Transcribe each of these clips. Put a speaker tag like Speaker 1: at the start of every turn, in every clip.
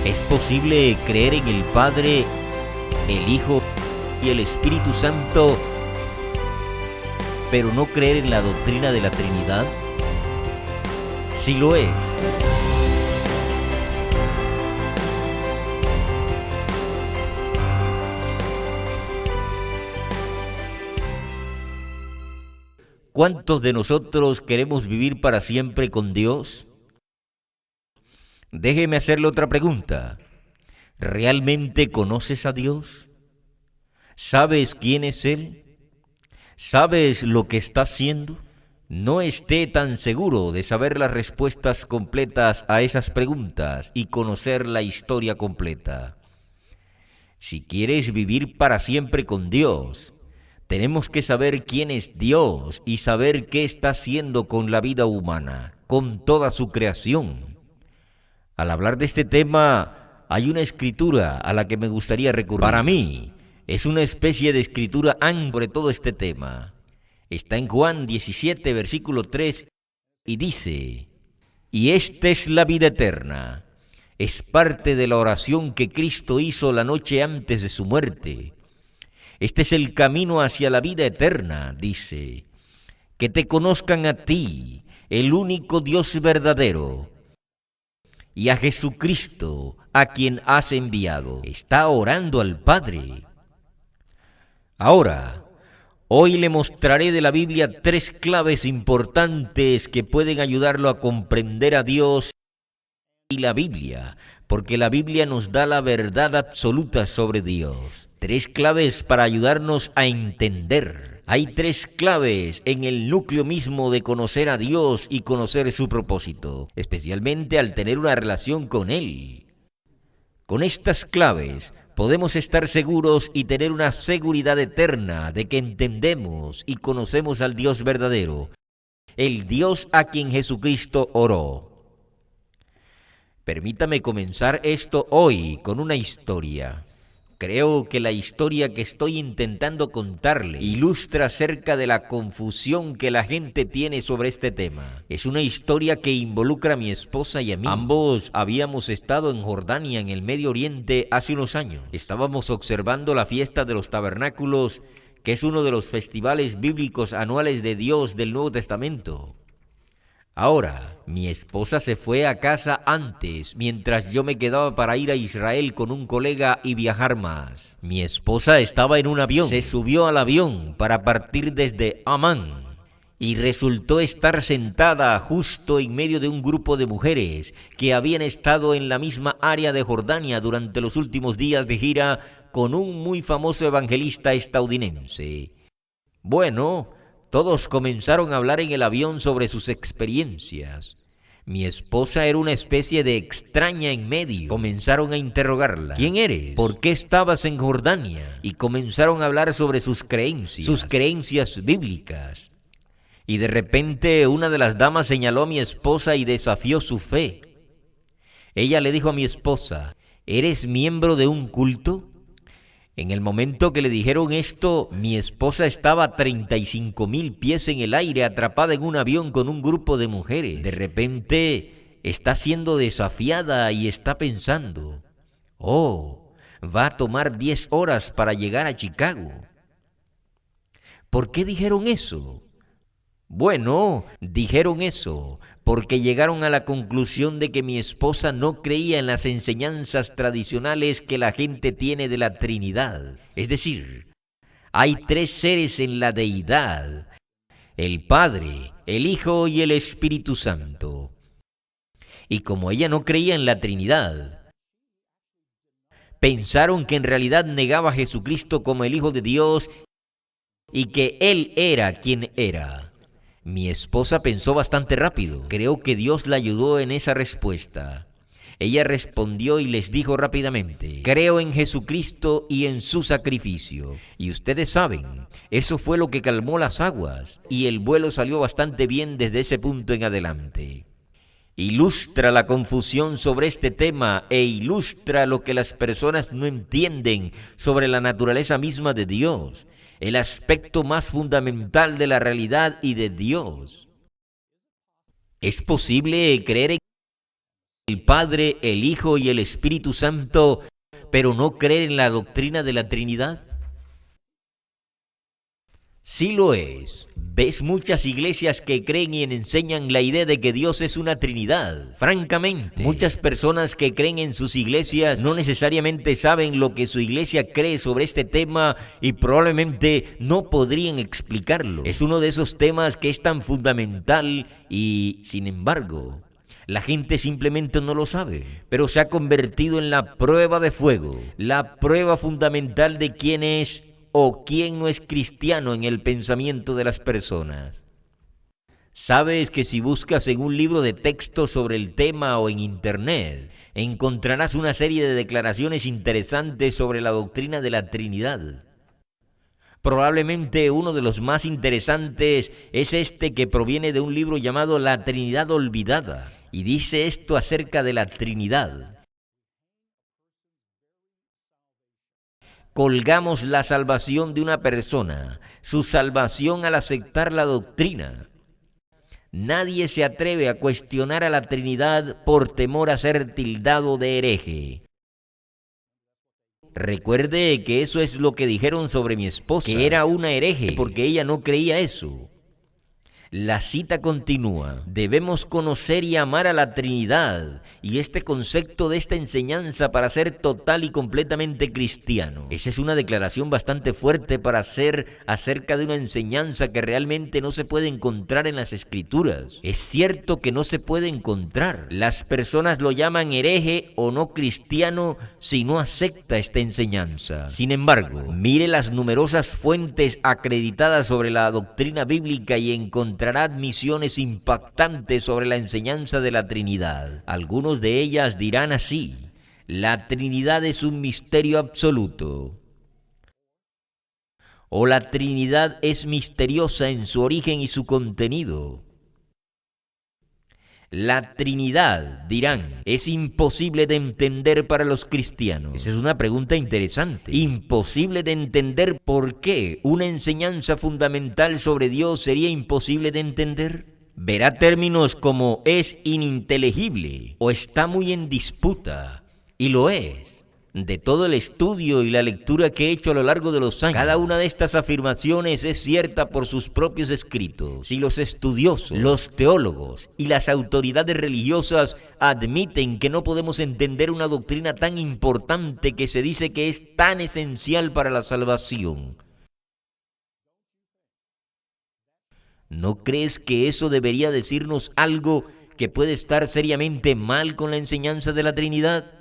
Speaker 1: ¿Es posible creer en el Padre, el Hijo y el Espíritu Santo, pero no creer en la doctrina de la Trinidad? Sí lo es. ¿Cuántos de nosotros queremos vivir para siempre con Dios? Déjeme hacerle otra pregunta. ¿Realmente conoces a Dios? ¿Sabes quién es Él? ¿Sabes lo que está haciendo? No esté tan seguro de saber las respuestas completas a esas preguntas y conocer la historia completa. Si quieres vivir para siempre con Dios, tenemos que saber quién es Dios y saber qué está haciendo con la vida humana, con toda su creación. Al hablar de este tema, hay una escritura a la que me gustaría recurrir. Para mí, es una especie de escritura sobre todo este tema. Está en Juan 17, versículo 3, y dice: y esta es la vida eterna. Es parte de la oración que Cristo hizo la noche antes de su muerte. Este es el camino hacia la vida eterna, dice: que te conozcan a ti, el único Dios verdadero, y a Jesucristo, a quien has enviado. Está orando al Padre. Ahora, hoy le mostraré de la Biblia 3 claves importantes que pueden ayudarlo a comprender a Dios y la Biblia, porque la Biblia nos da la verdad absoluta sobre Dios. 3 claves para ayudarnos a entender. Hay 3 claves en el núcleo mismo de conocer a Dios y conocer su propósito, especialmente al tener una relación con Él. Con estas claves podemos estar seguros y tener una seguridad eterna de que entendemos y conocemos al Dios verdadero, el Dios a quien Jesucristo oró. Permítame comenzar esto hoy con una historia. Creo que la historia que estoy intentando contarle ilustra acerca de la confusión que la gente tiene sobre este tema. Es una historia que involucra a mi esposa y a mí. Ambos habíamos estado en Jordania, en el Medio Oriente, hace unos años. Estábamos observando la fiesta de los tabernáculos, que es uno de los festivales bíblicos anuales de Dios del Nuevo Testamento. Ahora, mi esposa se fue a casa antes, mientras yo me quedaba para ir a Israel con un colega y viajar más. Mi esposa estaba en un avión, se subió al avión para partir desde Amán y resultó estar sentada justo en medio de un grupo de mujeres que habían estado en la misma área de Jordania durante los últimos días de gira con un muy famoso evangelista estadounidense. Bueno, todos comenzaron a hablar en el avión sobre sus experiencias. Mi esposa era una especie de extraña en medio. Comenzaron a interrogarla. ¿Quién eres? ¿Por qué estabas en Jordania? Y comenzaron a hablar sobre sus creencias bíblicas. Y de repente una de las damas señaló a mi esposa y desafió su fe. Ella le dijo a mi esposa: ¿eres miembro de un culto? En el momento que le dijeron esto, mi esposa estaba a 35,000 pies en el aire, atrapada en un avión con un grupo de mujeres. De repente, está siendo desafiada y está pensando: oh, va a tomar 10 horas para llegar a Chicago. ¿Por qué dijeron eso? Bueno, dijeron eso porque llegaron a la conclusión de que mi esposa no creía en las enseñanzas tradicionales que la gente tiene de la Trinidad. Es decir, hay 3 seres en la deidad: el Padre, el Hijo y el Espíritu Santo. Y como ella no creía en la Trinidad, pensaron que en realidad negaba a Jesucristo como el Hijo de Dios y que Él era quien era. Mi esposa pensó bastante rápido. Creo que Dios la ayudó en esa respuesta. Ella respondió y les dijo rápidamente: creo en Jesucristo y en su sacrificio. Y ustedes saben, eso fue lo que calmó las aguas, y el vuelo salió bastante bien desde ese punto en adelante. Ilustra la confusión sobre este tema e ilustra lo que las personas no entienden sobre la naturaleza misma de Dios, el aspecto más fundamental de la realidad y de Dios. ¿Es posible creer en el Padre, el Hijo y el Espíritu Santo, pero no creer en la doctrina de la Trinidad? Sí lo es. Ves muchas iglesias que creen y enseñan la idea de que Dios es una Trinidad. Francamente, muchas personas que creen en sus iglesias no necesariamente saben lo que su iglesia cree sobre este tema y probablemente no podrían explicarlo. Es uno de esos temas que es tan fundamental y, sin embargo, la gente simplemente no lo sabe, pero se ha convertido en la prueba de fuego, la prueba fundamental de quién es o quién no es cristiano en el pensamiento de las personas. Sabes que si buscas en un libro de texto sobre el tema o en internet, encontrarás una serie de declaraciones interesantes sobre la doctrina de la Trinidad. Probablemente uno de los más interesantes es este que proviene de un libro llamado La Trinidad Olvidada, y dice esto acerca de la Trinidad. Colgamos la salvación de una persona, su salvación al aceptar la doctrina. Nadie se atreve a cuestionar a la Trinidad por temor a ser tildado de hereje. Recuerde que eso es lo que dijeron sobre mi esposa, que era una hereje porque ella no creía eso. La cita continúa: debemos conocer y amar a la Trinidad y este concepto de esta enseñanza para ser total y completamente cristiano. Esa es una declaración bastante fuerte para hacer acerca de una enseñanza que realmente no se puede encontrar en las Escrituras. Es cierto que no se puede encontrar. Las personas lo llaman hereje o no cristiano si no acepta esta enseñanza. Sin embargo, mire las numerosas fuentes acreditadas sobre la doctrina bíblica y encontrará admisiones impactantes sobre la enseñanza de la Trinidad. Algunos de ellas dirán así: la Trinidad es un misterio absoluto. O la Trinidad es misteriosa en su origen y su contenido. La Trinidad, dirán, es imposible de entender para los cristianos. Esa es una pregunta interesante. Imposible de entender. ¿Por qué una enseñanza fundamental sobre Dios sería imposible de entender? Verá términos como es ininteligible o está muy en disputa, y lo es. De todo el estudio y la lectura que he hecho a lo largo de los años, cada una de estas afirmaciones es cierta por sus propios escritos. Si los estudiosos, los teólogos y las autoridades religiosas admiten que no podemos entender una doctrina tan importante que se dice que es tan esencial para la salvación, ¿no crees que eso debería decirnos algo que puede estar seriamente mal con la enseñanza de la Trinidad?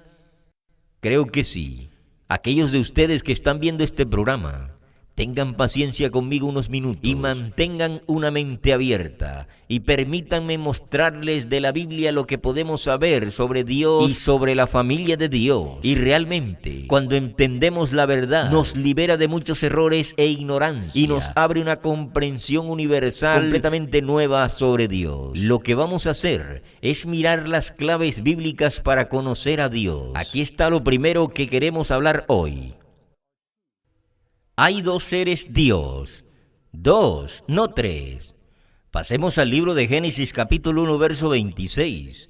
Speaker 1: Creo que sí. Aquellos de ustedes que están viendo este programa, tengan paciencia conmigo unos minutos y mantengan una mente abierta y permítanme mostrarles de la Biblia lo que podemos saber sobre Dios y sobre la familia de Dios. Y realmente, cuando entendemos la verdad, nos libera de muchos errores e ignorancia y nos abre una comprensión universal completamente nueva sobre Dios. Lo que vamos a hacer es mirar las claves bíblicas para conocer a Dios. Aquí está lo primero que queremos hablar hoy. Hay dos seres Dios, dos, no tres. Pasemos al libro de Génesis capítulo 1, verso 26.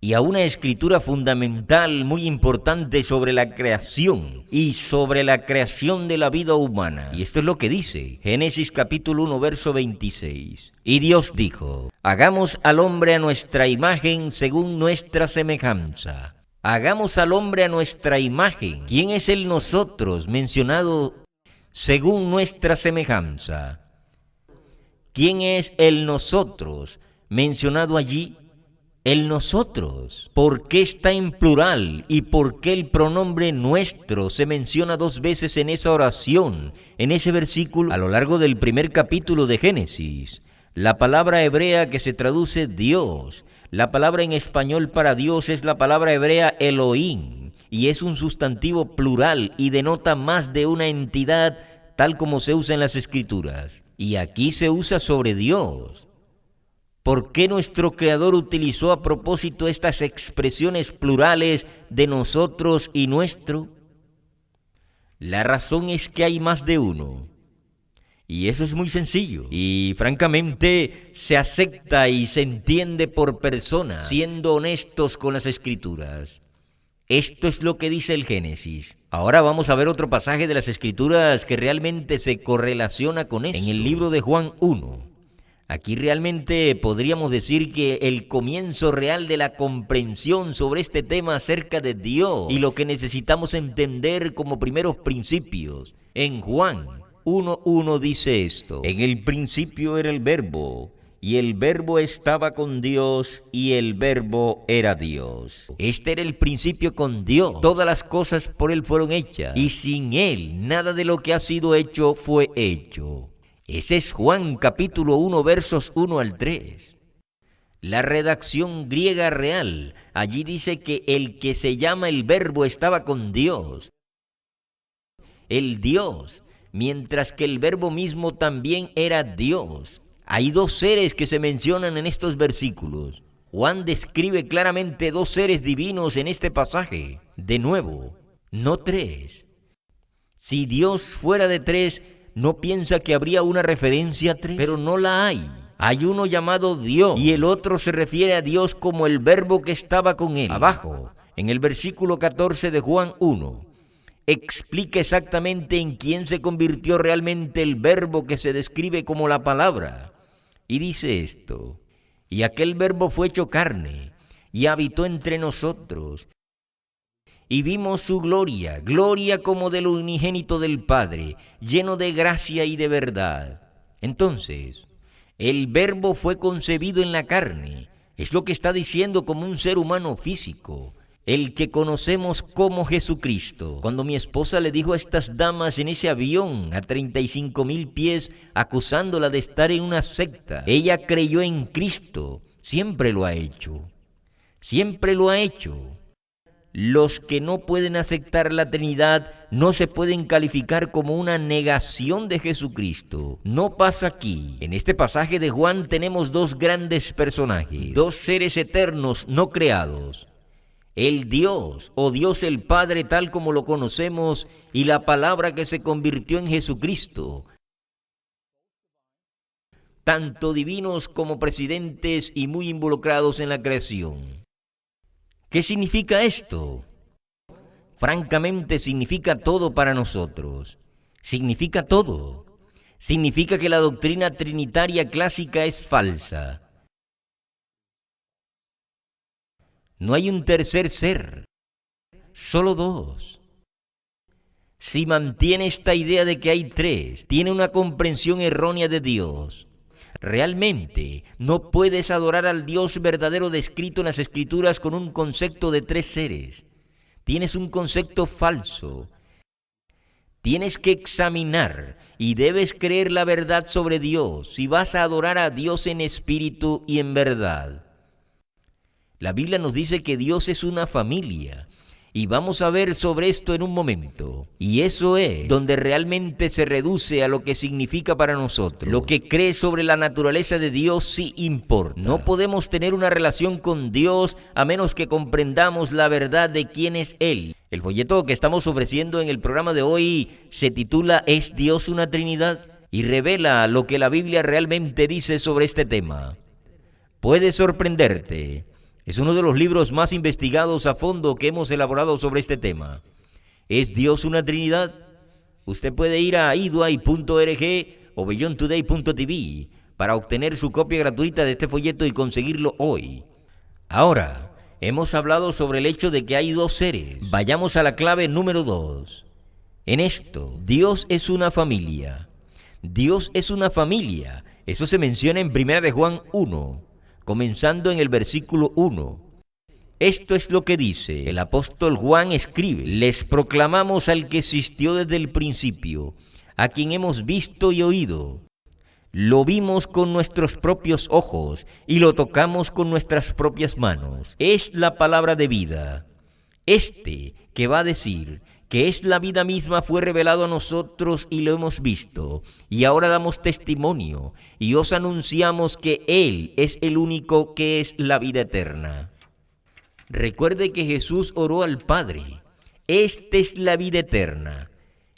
Speaker 1: Y a una escritura fundamental muy importante sobre la creación y sobre la creación de la vida humana. Y esto es lo que dice Génesis capítulo 1, verso 26. Y Dios dijo: hagamos al hombre a nuestra imagen según nuestra semejanza. Hagamos al hombre a nuestra imagen. ¿Quién es el nosotros mencionado según nuestra semejanza? ¿Quién es el nosotros mencionado allí? El nosotros. ¿Por qué está en plural y por qué el pronombre nuestro se menciona dos veces en esa oración, en ese versículo? A lo largo del primer capítulo de Génesis, la palabra hebrea que se traduce Dios, la palabra en español para Dios es la palabra hebrea Elohim, y es un sustantivo plural y denota más de una entidad tal como se usa en las Escrituras. Y aquí se usa sobre Dios. ¿Por qué nuestro Creador utilizó a propósito estas expresiones plurales de nosotros y nuestro? La razón es que hay más de uno. Y eso es muy sencillo. Y francamente se acepta y se entiende por personas, siendo honestos con las Escrituras. Esto es lo que dice el Génesis. Ahora vamos a ver otro pasaje de las Escrituras que realmente se correlaciona con esto. En el libro de Juan 1. Aquí realmente podríamos decir que el comienzo real de la comprensión sobre este tema acerca de Dios y lo que necesitamos entender como primeros principios. En Juan 1:1 dice esto: en el principio era el Verbo, y el Verbo estaba con Dios, y el Verbo era Dios. Este era el principio con Dios. Todas las cosas por Él fueron hechas, y sin Él nada de lo que ha sido hecho fue hecho. Ese es Juan capítulo 1, versos 1 al 3. La redacción griega real, allí dice que el que se llama el Verbo estaba con Dios. El Dios, mientras que el Verbo mismo también era Dios. Hay dos seres que se mencionan en estos versículos. Juan describe claramente dos seres divinos en este pasaje. De nuevo, no tres. Si Dios fuera de tres, no piensa que habría una referencia a tres, pero no la hay. Hay uno llamado Dios y el otro se refiere a Dios como el Verbo que estaba con Él. Abajo, en el versículo 14 de Juan 1, explica exactamente en quién se convirtió realmente el Verbo que se describe como la palabra. Y dice esto: y aquel Verbo fue hecho carne y habitó entre nosotros. Y vimos su gloria, gloria como del unigénito del Padre, lleno de gracia y de verdad. Entonces, el Verbo fue concebido en la carne. Es lo que está diciendo como un ser humano físico, el que conocemos como Jesucristo. Cuando mi esposa le dijo a estas damas en ese avión a 35,000 pies, acusándola de estar en una secta, ella creyó en Cristo. Siempre lo ha hecho. Siempre lo ha hecho. Los que no pueden aceptar la Trinidad no se pueden calificar como una negación de Jesucristo. No pasa aquí. En este pasaje de Juan tenemos dos grandes personajes, dos seres eternos no creados. El Dios o Dios el Padre tal como lo conocemos y la palabra que se convirtió en Jesucristo. Tanto divinos como presidentes y muy involucrados en la creación. ¿Qué significa esto? Francamente significa todo para nosotros. Significa todo. Significa que la doctrina trinitaria clásica es falsa. No hay un tercer ser, solo dos. Si mantiene esta idea de que hay tres, tiene una comprensión errónea de Dios. Realmente no puedes adorar al Dios verdadero descrito en las Escrituras con un concepto de tres seres. Tienes un concepto falso. Tienes que examinar y debes creer la verdad sobre Dios si vas a adorar a Dios en espíritu y en verdad. La Biblia nos dice que Dios es una familia. Y vamos a ver sobre esto en un momento. Y eso es donde realmente se reduce a lo que significa para nosotros. Lo que crees sobre la naturaleza de Dios sí importa. No podemos tener una relación con Dios a menos que comprendamos la verdad de quién es Él. El folleto que estamos ofreciendo en el programa de hoy se titula ¿Es Dios una Trinidad? Y revela lo que la Biblia realmente dice sobre este tema. Puede sorprenderte. Es uno de los libros más investigados a fondo que hemos elaborado sobre este tema. ¿Es Dios una Trinidad? Usted puede ir a idway.org o beyondtoday.tv para obtener su copia gratuita de este folleto y conseguirlo hoy. Ahora, hemos hablado sobre el hecho de que hay dos seres. Vayamos a la clave número 2. En esto, Dios es una familia. Dios es una familia. Eso se menciona en 1 de Juan 1. Comenzando en el versículo 1. Esto es lo que dice. El apóstol Juan escribe: les proclamamos al que existió desde el principio, a quien hemos visto y oído. Lo vimos con nuestros propios ojos y lo tocamos con nuestras propias manos. Es la palabra de vida. Este que va a decir que es la vida misma fue revelado a nosotros y lo hemos visto, y ahora damos testimonio, y os anunciamos que Él es el único que es la vida eterna. Recuerde que Jesús oró al Padre: esta es la vida eterna,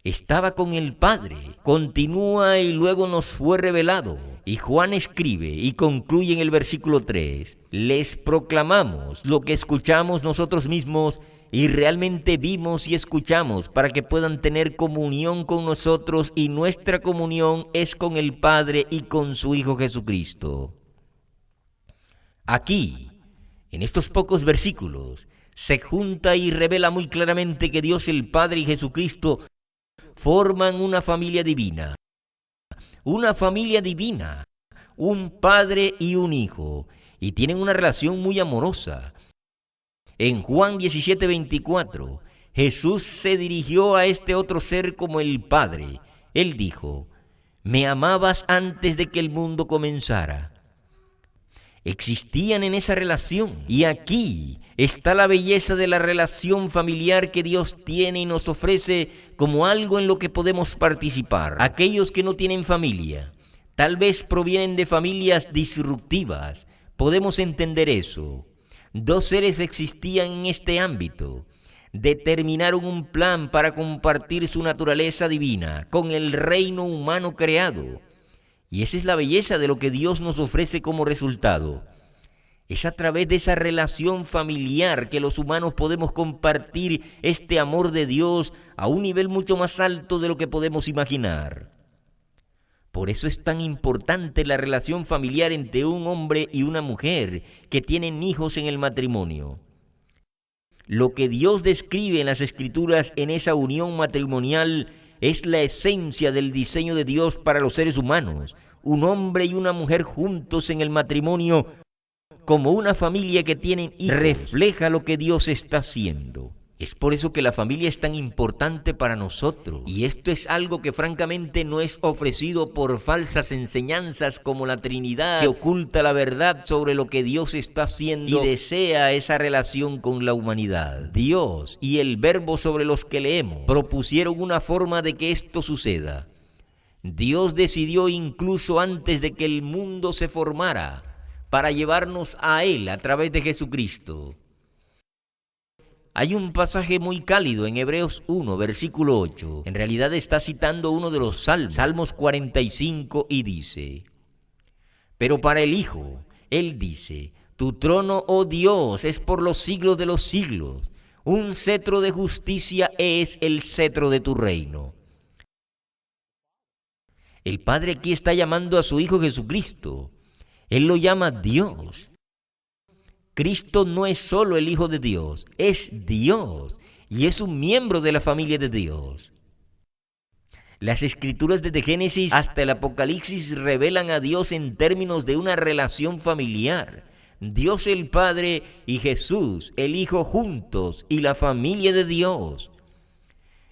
Speaker 1: estaba con el Padre. Continúa y luego nos fue revelado. Y Juan escribe y concluye en el versículo 3. Les proclamamos lo que escuchamos nosotros mismos y realmente vimos y escuchamos para que puedan tener comunión con nosotros, y nuestra comunión es con el Padre y con su Hijo Jesucristo. Aquí, en estos pocos versículos, se junta y revela muy claramente que Dios el Padre y Jesucristo forman una familia divina. Una familia divina, un Padre y un Hijo, y tienen una relación muy amorosa. En Juan 17:24, Jesús se dirigió a este otro ser como el Padre. Él dijo: «Me amabas antes de que el mundo comenzara». Existían en esa relación, y aquí está la belleza de la relación familiar que Dios tiene y nos ofrece como algo en lo que podemos participar. Aquellos que no tienen familia, tal vez provienen de familias disruptivas, podemos entender eso. Dos seres existían en este ámbito. Determinaron un plan para compartir su naturaleza divina con el reino humano creado. Y esa es la belleza de lo que Dios nos ofrece como resultado. Es a través de esa relación familiar que los humanos podemos compartir este amor de Dios a un nivel mucho más alto de lo que podemos imaginar. Por eso es tan importante la relación familiar entre un hombre y una mujer que tienen hijos en el matrimonio. Lo que Dios describe en las Escrituras en esa unión matrimonial es la esencia del diseño de Dios para los seres humanos. Un hombre y una mujer juntos en el matrimonio como una familia que tienen hijos refleja lo que Dios está haciendo. Es por eso que la familia es tan importante para nosotros. Y esto es algo que francamente no es ofrecido por falsas enseñanzas como la Trinidad, que oculta la verdad sobre lo que Dios está haciendo y desea esa relación con la humanidad. Dios y el Verbo sobre los que leemos propusieron una forma de que esto suceda. Dios decidió incluso antes de que el mundo se formara para llevarnos a Él a través de Jesucristo. Hay un pasaje muy cálido en Hebreos 1, versículo 8. En realidad está citando uno de los salmos, Salmos 45, y dice: «Pero para el Hijo, Él dice: tu trono, oh Dios, es por los siglos de los siglos. Un cetro de justicia es el cetro de tu reino». El Padre aquí está llamando a su Hijo Jesucristo. Él lo llama Dios. Cristo no es solo el Hijo de Dios, es Dios y es un miembro de la familia de Dios. Las Escrituras desde Génesis hasta el Apocalipsis revelan a Dios en términos de una relación familiar. Dios el Padre y Jesús el Hijo juntos y la familia de Dios.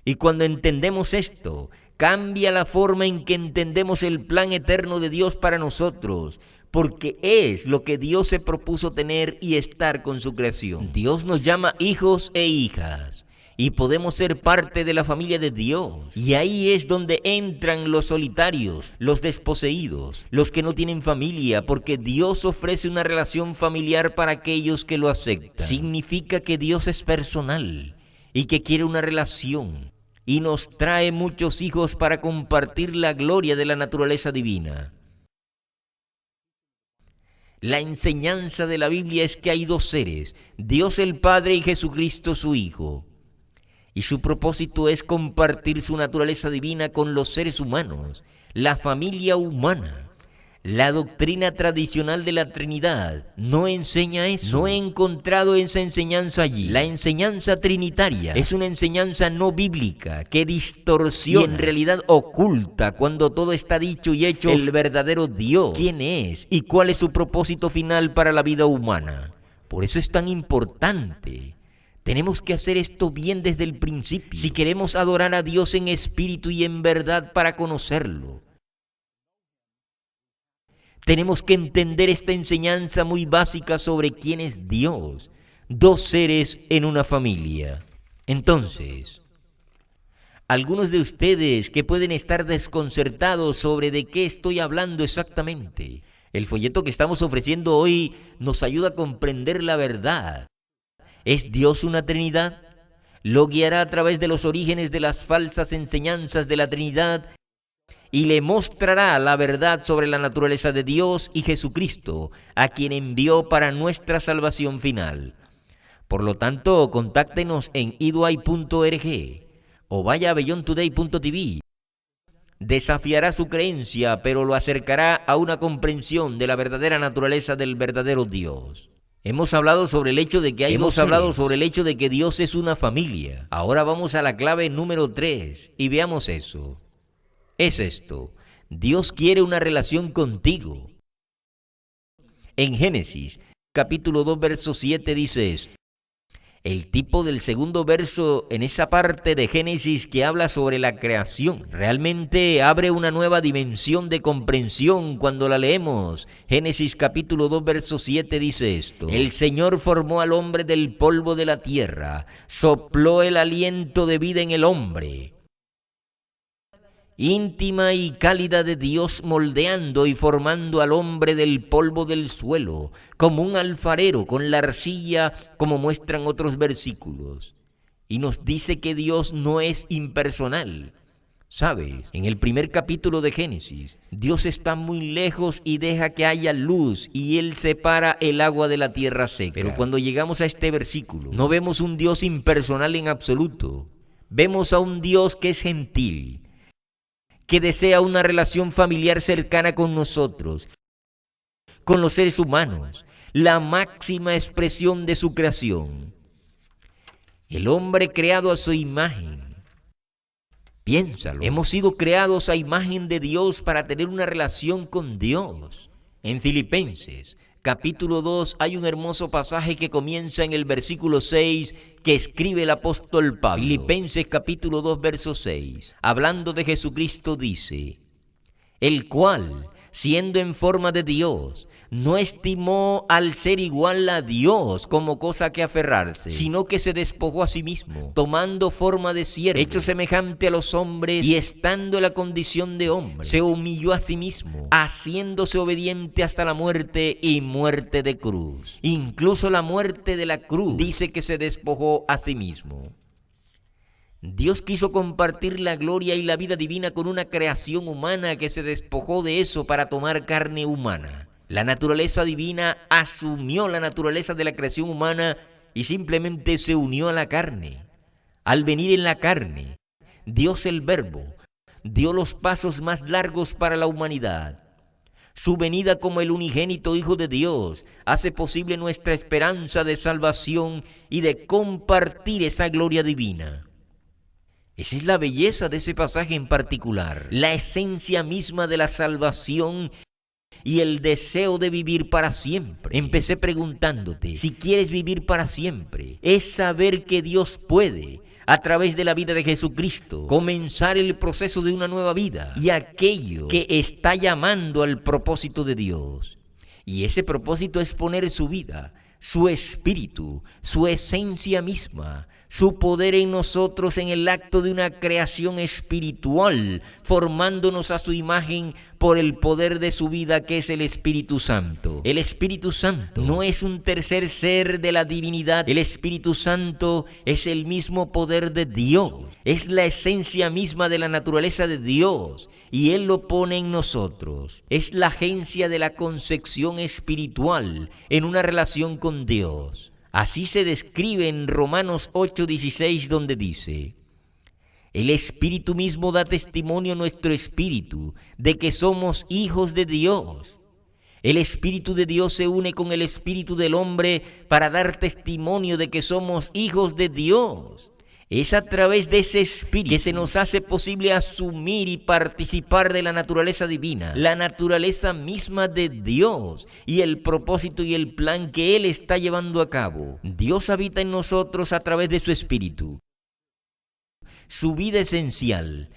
Speaker 1: Y cuando entendemos esto, cambia la forma en que entendemos el plan eterno de Dios para nosotros, porque es lo que Dios se propuso tener y estar con su creación. Dios nos llama hijos e hijas y podemos ser parte de la familia de Dios. Y ahí es donde entran los solitarios, los desposeídos, los que no tienen familia, porque Dios ofrece una relación familiar para aquellos que lo aceptan. Significa que Dios es personal y que quiere una relación y nos trae muchos hijos para compartir la gloria de la naturaleza divina. La enseñanza de la Biblia es que hay dos seres, Dios el Padre y Jesucristo su Hijo. Y su propósito es compartir su naturaleza divina con los seres humanos, la familia humana. La doctrina tradicional de la Trinidad no enseña eso. No he encontrado esa enseñanza allí. La enseñanza trinitaria es una enseñanza no bíblica que distorsiona y en realidad oculta, cuando todo está dicho y hecho, el verdadero Dios, quién es y cuál es su propósito final para la vida humana. Por eso es tan importante. Tenemos que hacer esto bien desde el principio, si queremos adorar a Dios en espíritu y en verdad para conocerlo. Tenemos que entender esta enseñanza muy básica sobre quién es Dios, dos seres en una familia. Entonces, algunos de ustedes que pueden estar desconcertados sobre de qué estoy hablando exactamente, el folleto que estamos ofreciendo hoy nos ayuda a comprender la verdad. ¿Es Dios una Trinidad? lo guiará a través de los orígenes de las falsas enseñanzas de la Trinidad y le mostrará la verdad sobre la naturaleza de Dios y Jesucristo, a quien envió para nuestra salvación final. Por lo tanto, contáctenos en iduay.org o vaya a beyondtoday.tv. Desafiará su creencia, pero lo acercará a una comprensión de la verdadera naturaleza del verdadero Dios. Hemos hablado sobre el hecho de que Dios es una familia. Ahora vamos a la clave número 3 y veamos eso. Es esto: Dios quiere una relación contigo. En Génesis, capítulo 2, verso 7 dice esto. El tipo del segundo verso en esa parte de Génesis que habla sobre la creación realmente abre una nueva dimensión de comprensión cuando la leemos. Génesis capítulo 2 verso 7 dice esto: el Señor formó al hombre del polvo de la tierra, sopló el aliento de vida en el hombre. Íntima y cálida de Dios, moldeando y formando al hombre del polvo del suelo, como un alfarero con la arcilla, como muestran otros versículos. Y nos dice que Dios no es impersonal. ¿Sabes? En el primer capítulo de Génesis, Dios está muy lejos y deja que haya luz, y Él separa el agua de la tierra seca. Pero cuando llegamos a este versículo, no vemos un Dios impersonal en absoluto. Vemos a un Dios que es gentil, que desea una relación familiar cercana con nosotros, con los seres humanos, la máxima expresión de su creación. El hombre creado a su imagen. Piénsalo, hemos sido creados a imagen de Dios para tener una relación con Dios. En Filipenses, capítulo 2, hay un hermoso pasaje que comienza en el versículo 6 que escribe el apóstol Pablo. Filipenses capítulo 2, verso 6, hablando de Jesucristo dice: el cual, siendo en forma de Dios, no estimó al ser igual a Dios como cosa que aferrarse, sino que se despojó a sí mismo, tomando forma de siervo, hecho semejante a los hombres, y estando en la condición de hombre, se humilló a sí mismo, haciéndose obediente hasta la muerte y muerte de cruz. Incluso la muerte de la cruz dice que se despojó a sí mismo. Dios quiso compartir la gloria y la vida divina con una creación humana que se despojó de eso para tomar carne humana. La naturaleza divina asumió la naturaleza de la creación humana y simplemente se unió a la carne. Al venir en la carne, Dios el Verbo dio los pasos más largos para la humanidad. Su venida como el unigénito Hijo de Dios hace posible nuestra esperanza de salvación y de compartir esa gloria divina. Esa es la belleza de ese pasaje en particular, la esencia misma de la salvación y el deseo de vivir para siempre. Empecé preguntándote, si quieres vivir para siempre, es saber que Dios puede, a través de la vida de Jesucristo, comenzar el proceso de una nueva vida y aquello que está llamando al propósito de Dios. Y ese propósito es poner su vida, su espíritu, su esencia misma, su poder en nosotros en el acto de una creación espiritual, formándonos a su imagen por el poder de su vida, que es el Espíritu Santo. El Espíritu Santo no es un tercer ser de la divinidad. El Espíritu Santo es el mismo poder de Dios. Es la esencia misma de la naturaleza de Dios y Él lo pone en nosotros. Es la agencia de la concepción espiritual en una relación con Dios. Así se describe en Romanos 8:16, donde dice: el Espíritu mismo da testimonio a nuestro espíritu de que somos hijos de Dios. El Espíritu de Dios se une con el Espíritu del hombre para dar testimonio de que somos hijos de Dios. Es a través de ese Espíritu que se nos hace posible asumir y participar de la naturaleza divina, la naturaleza misma de Dios y el propósito y el plan que Él está llevando a cabo. Dios habita en nosotros a través de su Espíritu. Su vida esencial,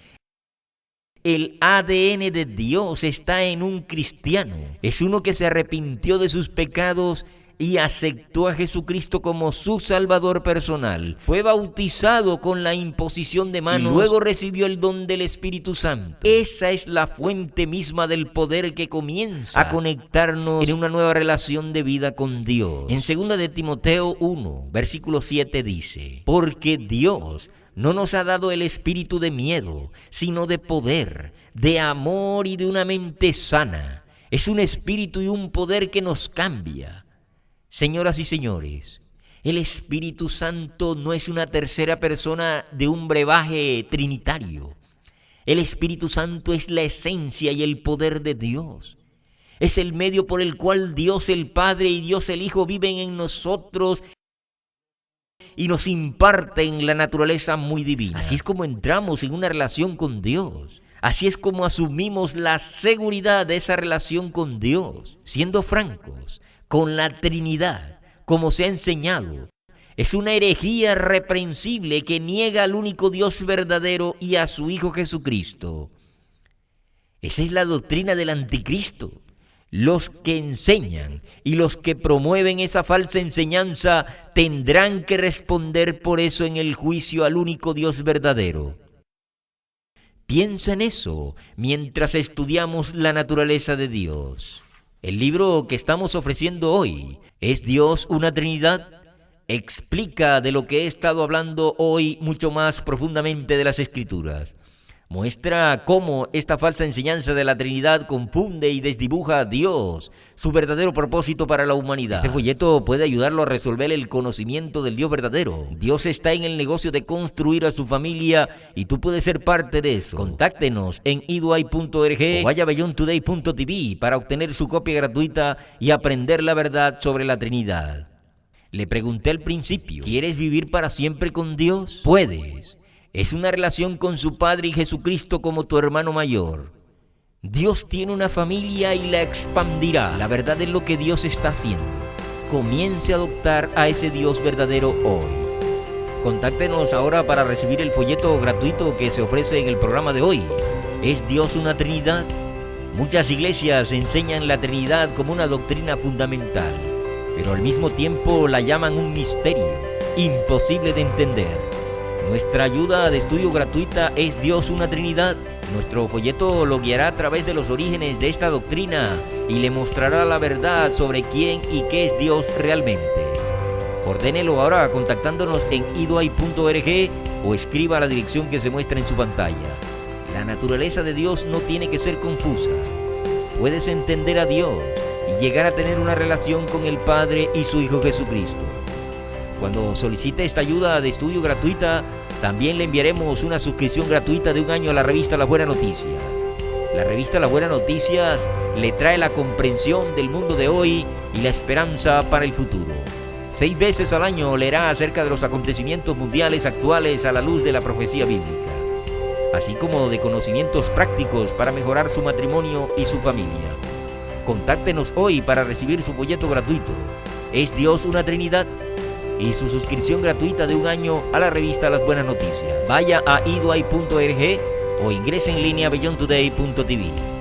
Speaker 1: el ADN de Dios está en un cristiano. Es uno que se arrepintió de sus pecados y aceptó a Jesucristo como su Salvador personal. Fue bautizado con la imposición de manos y luego recibió el don del Espíritu Santo. Esa es la fuente misma del poder que comienza a conectarnos en una nueva relación de vida con Dios. En 2 de Timoteo 1, versículo 7 dice: porque Dios no nos ha dado el espíritu de miedo, sino de poder, de amor y de una mente sana. Es un espíritu y un poder que nos cambia. Señoras y señores, el Espíritu Santo no es una tercera persona de un brebaje trinitario. El Espíritu Santo es la esencia y el poder de Dios. Es el medio por el cual Dios el Padre y Dios el Hijo viven en nosotros y nos imparten la naturaleza muy divina. Así es como entramos en una relación con Dios. Así es como asumimos la seguridad de esa relación con Dios. Siendo francos, con la Trinidad, como se ha enseñado, es una herejía reprensible que niega al único Dios verdadero y a su Hijo Jesucristo. Esa es la doctrina del anticristo. Los que enseñan y los que promueven esa falsa enseñanza tendrán que responder por eso en el juicio al único Dios verdadero. Piensa en eso mientras estudiamos la naturaleza de Dios. El libro que estamos ofreciendo hoy, ¿es Dios una Trinidad? Explica de lo que he estado hablando hoy mucho más profundamente de las Escrituras. Muestra cómo esta falsa enseñanza de la Trinidad confunde y desdibuja a Dios, su verdadero propósito para la humanidad. Este folleto puede ayudarlo a resolver el conocimiento del Dios verdadero. Dios está en el negocio de construir a su familia y tú puedes ser parte de eso. Contáctenos en iduay.org o vaya a beyondtoday.tv para obtener su copia gratuita y aprender la verdad sobre la Trinidad. Le pregunté al principio, ¿quieres vivir para siempre con Dios? Puedes. Es una relación con su Padre y Jesucristo como tu hermano mayor. Dios tiene una familia y la expandirá. La verdad es lo que Dios está haciendo. Comience a adoptar a ese Dios verdadero hoy. Contáctenos ahora para recibir el folleto gratuito que se ofrece en el programa de hoy. ¿Es Dios una Trinidad? Muchas iglesias enseñan la Trinidad como una doctrina fundamental, pero al mismo tiempo la llaman un misterio imposible de entender. Nuestra ayuda de estudio gratuita es Dios una Trinidad. Nuestro folleto lo guiará a través de los orígenes de esta doctrina y le mostrará la verdad sobre quién y qué es Dios realmente. Ordénelo ahora contactándonos en iduay.org o escriba a la dirección que se muestra en su pantalla. La naturaleza de Dios no tiene que ser confusa. Puedes entender a Dios y llegar a tener una relación con el Padre y su Hijo Jesucristo. Cuando solicite esta ayuda de estudio gratuita, también le enviaremos una suscripción gratuita de 1 año a la revista Las Buenas Noticias. La revista Las Buenas Noticias le trae la comprensión del mundo de hoy y la esperanza para el futuro. 6 veces al año leerá acerca de los acontecimientos mundiales actuales a la luz de la profecía bíblica, así como de conocimientos prácticos para mejorar su matrimonio y su familia. Contáctenos hoy para recibir su folleto gratuito. ¿Es Dios una Trinidad? Y su suscripción gratuita de 1 año a la revista Las Buenas Noticias. Vaya a iduay.org o ingrese en línea a beyondtoday.tv.